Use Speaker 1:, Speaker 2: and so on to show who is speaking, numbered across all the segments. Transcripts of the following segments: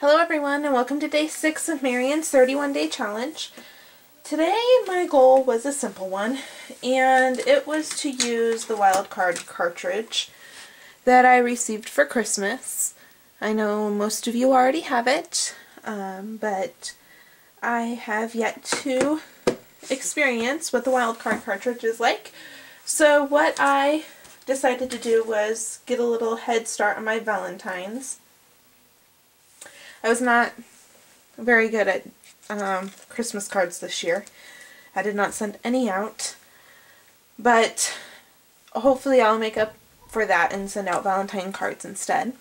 Speaker 1: Hello everyone and welcome to day 6 of Marian's 31-day challenge. Today my goal was a simple one, and it was to use the wildcard cartridge that I received for Christmas. I know most of you already have it, but I have yet to experience what the wildcard cartridge is like. So what I decided to do was get a little head start on my Valentines. I was not very good at Christmas cards this year. I did not send any out, but hopefully I'll make up for that and send out Valentine cards instead.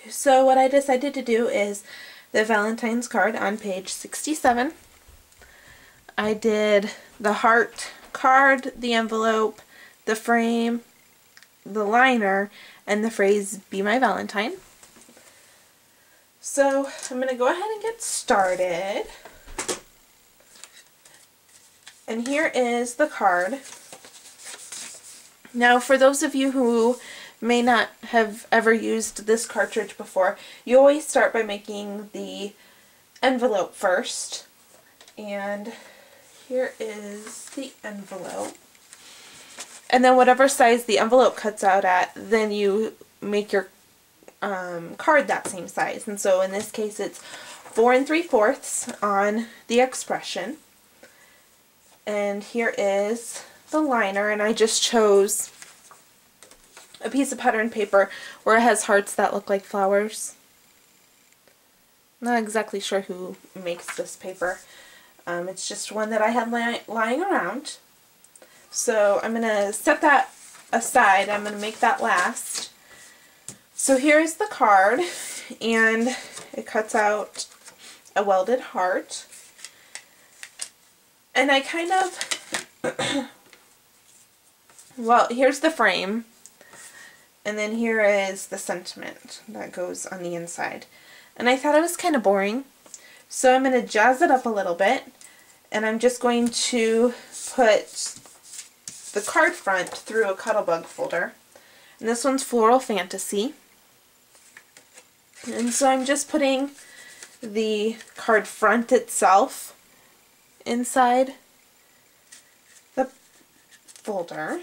Speaker 1: So what I decided to do is the Valentine's card on page 67. I did the heart card, the envelope, the frame, the liner, and the phrase, "Be my Valentine." So I'm going to go ahead and get started. And here is the card. Now for those of you who may not have ever used this cartridge before, you always start by making the envelope first. And here is the envelope. And then whatever size the envelope cuts out at, then you make your card that same size. And so in this case it's 4 3/4 on the expression. And here is the liner, and I just chose a piece of pattern paper where it has hearts that look like flowers. Not exactly sure who makes this paper. It's just one that I had lying around. So I'm going to set that aside. I'm going to make that last. So here's the card, and it cuts out a welded heart. And I kind of, well, here's the frame, and then here is the sentiment that goes on the inside. And I thought it was kind of boring, so I'm going to jazz it up a little bit, and I'm just going to put the card front through a Cuttlebug folder. And this one's Floral Fantasy. And so I'm just putting the card front itself inside the folder.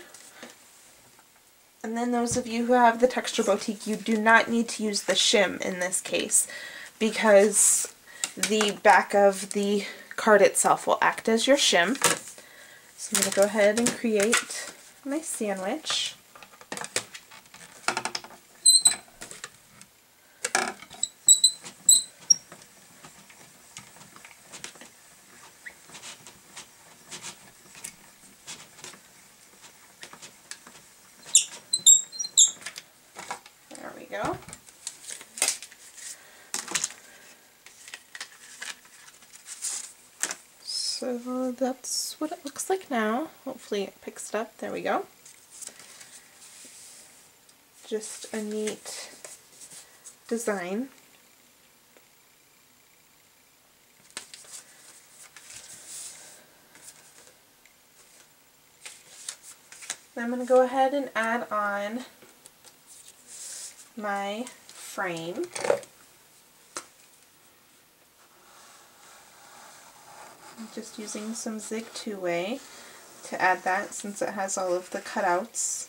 Speaker 1: And then those of you who have the Texture Boutique, you do not need to use the shim in this case, because the back of the card itself will act as your shim. So I'm going to go ahead and create my sandwich. There we go. So that's what it looks like now. Hopefully it picks it up. There we go. Just a neat design. I'm going to go ahead and add on my frame. I'm just using some Zig 2-way to add that, since it has all of the cutouts.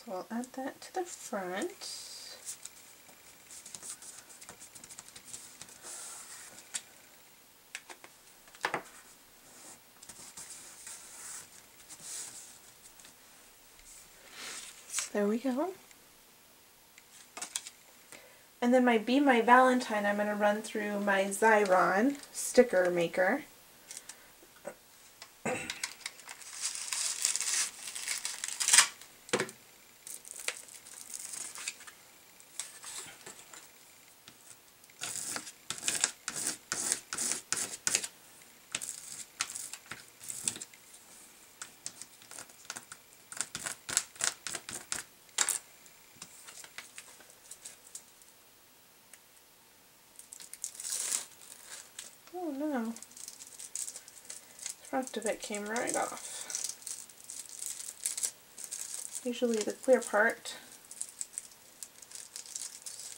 Speaker 1: So I'll add that to the front. There we go. And then my Be My Valentine, I'm going to run through my Xyron sticker maker. Oh no. front of it came right off. Usually the clear part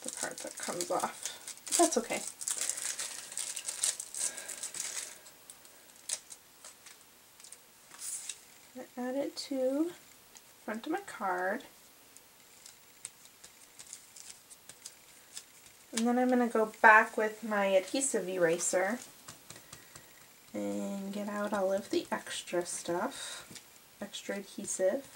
Speaker 1: is the part that comes off, but that's okay. I add it to the front of my card. And then I'm going to go back with my adhesive eraser and get out all of the extra stuff, extra adhesive.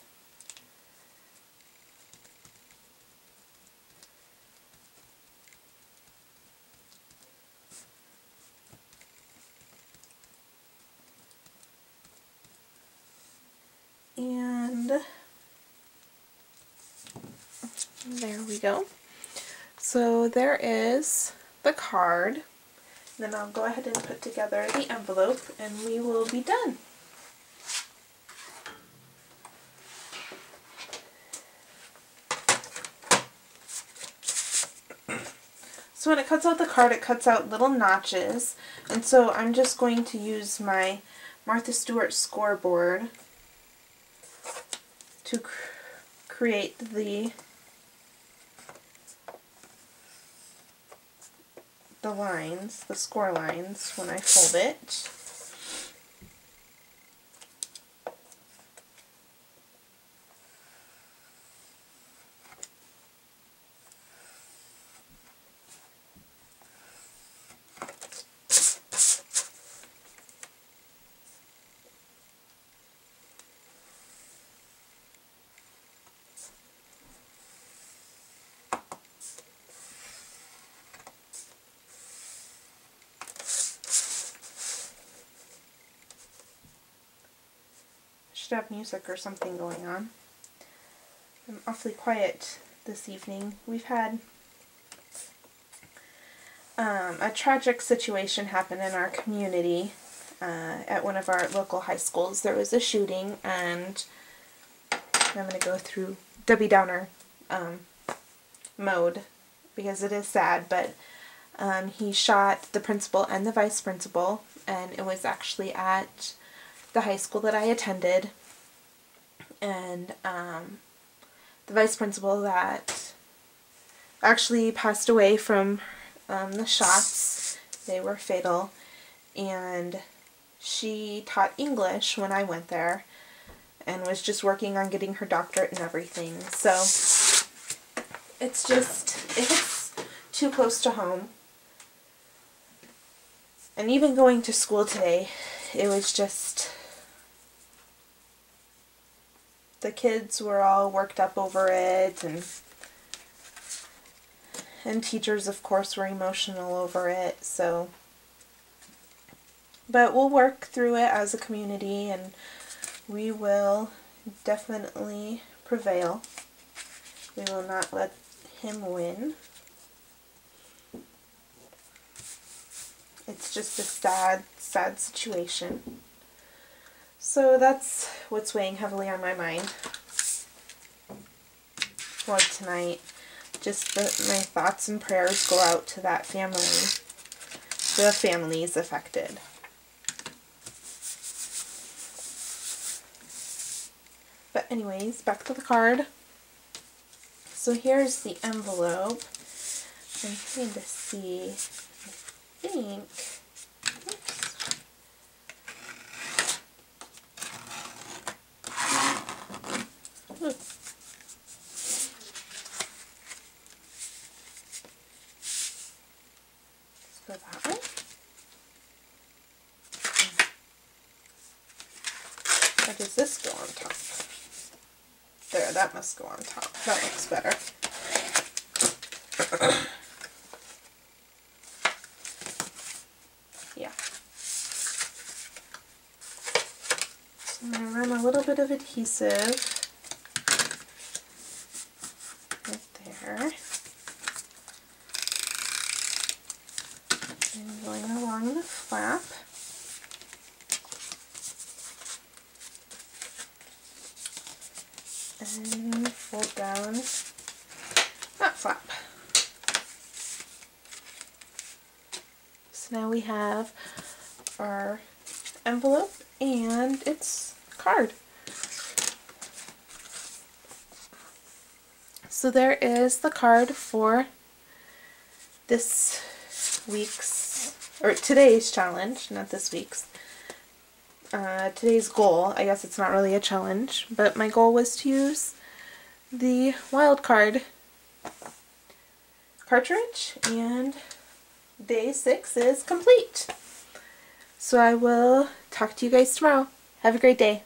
Speaker 1: And there we go. So there is the card. Then I'll go ahead and put together the envelope and we will be done. So when it cuts out the card, it cuts out little notches, and so I'm just going to use my Martha Stewart scoreboard to create the lines, the score lines when I fold it. Should have music or something going on. I'm awfully quiet this evening. We've had a tragic situation happen in our community at one of our local high schools. There was a shooting, and I'm going to go through Debbie Downer mode because it is sad, but he shot the principal and the vice principal, and it was actually at the high school that I attended, and the vice principal that actually passed away from the shots, they were fatal, and she taught English when I went there and was just working on getting her doctorate and everything. So it's too close to home. And even going to school today, it was just, the kids were all worked up over it, and teachers, of course, were emotional over it. So, but we'll work through it as a community, and we will definitely prevail. We will not let him win. It's just a sad, sad situation. So that's what's weighing heavily on my mind for tonight. Just that my thoughts and prayers go out to that family, the families affected. But anyways, back to the card. So here's the envelope. I'm trying to see, I think, oops. Let's go that way. Or does this go on top? There, that must go on top. That looks better. Yeah. So I'm going to run a little bit of adhesive right there. And going along the flap. And fold down that flap. So now we have our envelope and it's a card. So there is the card for this week's, or today's challenge, not this week's. Today's goal, I guess it's not really a challenge, but my goal was to use the wild card cartridge, and day 6 is complete. So I will talk to you guys tomorrow. Have a great day.